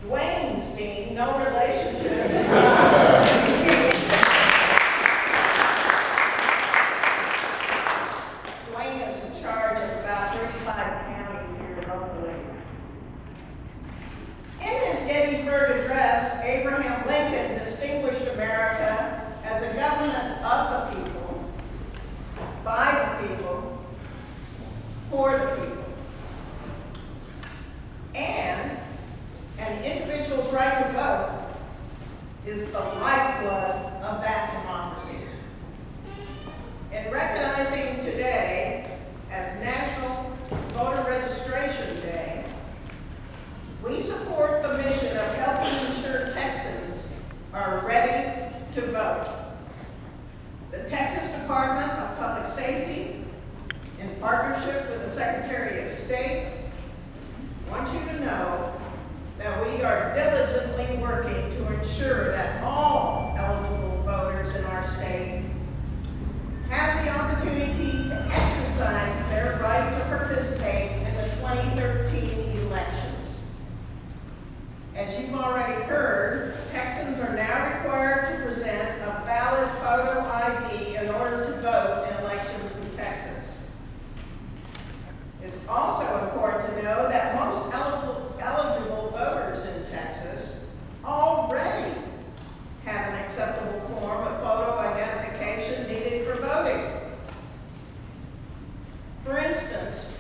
Dwayne Steen, no relationship. Dwayne is in charge of about 35 counties here locally. In his Gettysburg Address, Abraham Lincoln distinguished America as a government of the people, by the people, for the people. And an individual's right to vote is the lifeblood of that democracy. In recognizing today as National Voter Registration Day, we support the mission of helping ensure Texans are ready to vote. The Texas Department of Public Safety, in partnership with the Secretary of State, want you to know that we are diligently working to ensure that all eligible voters in our state have the opportunity to exercise their right to participate in the 2013 elections. As you've already heard, Texans are now required to present a valid photo ID in order to vote in elections in Texas. It's also important to know that most eligible voters in Texas already have an acceptable form of photo identification needed for voting. For instance,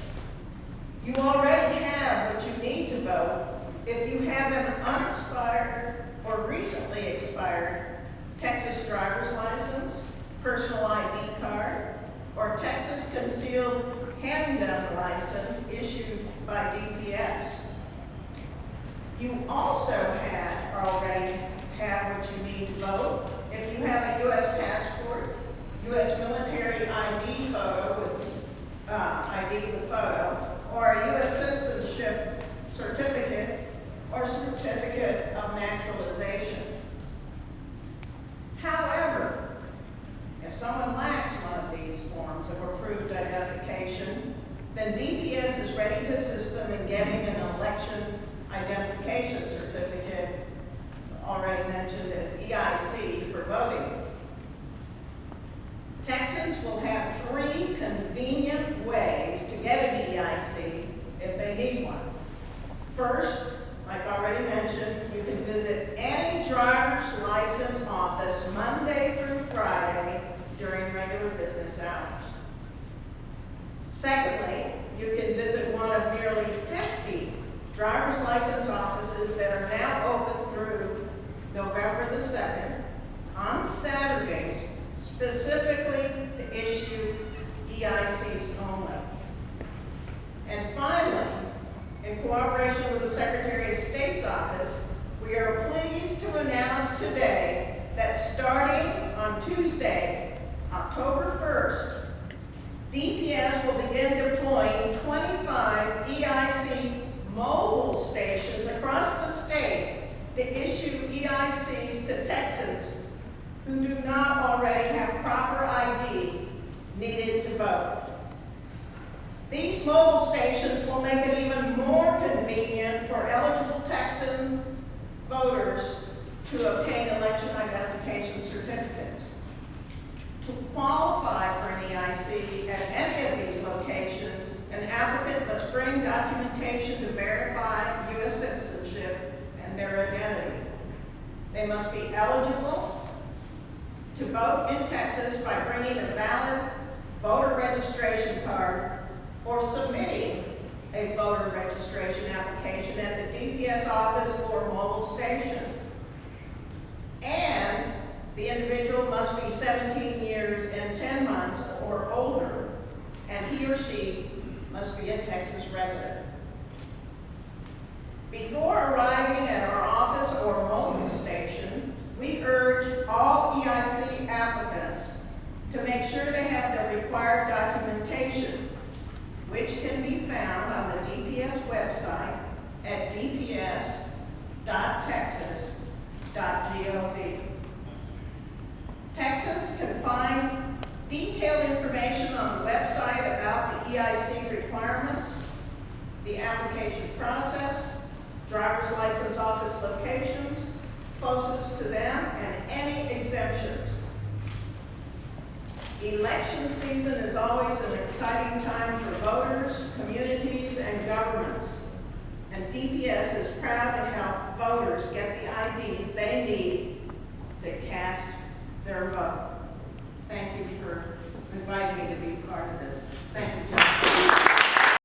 you already have what you need to vote if you have an unexpired or recently expired Texas driver's license, personal ID card, or Texas concealed handgun license issued by DPS. You also already have what you need to vote if you have a U.S. passport, U.S. military ID photo with ID with photo, or a U.S. citizenship certificate or certificate of naturalization. However, if someone lacks one of these forms of approved identification, then DPS is ready to assist them in getting an election identification certificate, already mentioned as EIC, for voting. Texans will have 3 convenient ways to get an EIC if they need one. First, like already mentioned, you can visit any driver's license office Monday through Friday during regular business hours. Secondly, you can visit one of nearly 50 driver's license offices that are now open through November the 2nd on Saturdays, specifically to issue EICs only. And finally, in cooperation with the Secretary of State's office, we are pleased to announce today that starting on Tuesday, October 1st, DPS will begin deploying 25 EIC mobile stations across the state to issue EICs to Texans who do not already have proper ID needed to vote. These mobile stations will make it even more convenient for eligible Texan voters to obtain election identification certificates. To qualify for an EIC at any of these locations, an applicant must bring documentation to verify U.S. citizenship and their identity. They must be eligible to vote in Texas by bringing a valid voter registration card or submitting a voter registration application at the DPS office or mobile station. And the individual must be 17 years and 10 months or older, and he or she must be a Texas resident. Before arriving at our office or mobile station, we urge all EIC applicants to make sure they have the required documentation, which can be found on the DPS website at dps.texas.gov. Texans can find detailed information on the website about the EIC requirements, the application process, driver's license office locations closest to them, and any exemptions. Election season is always an exciting time for voters, community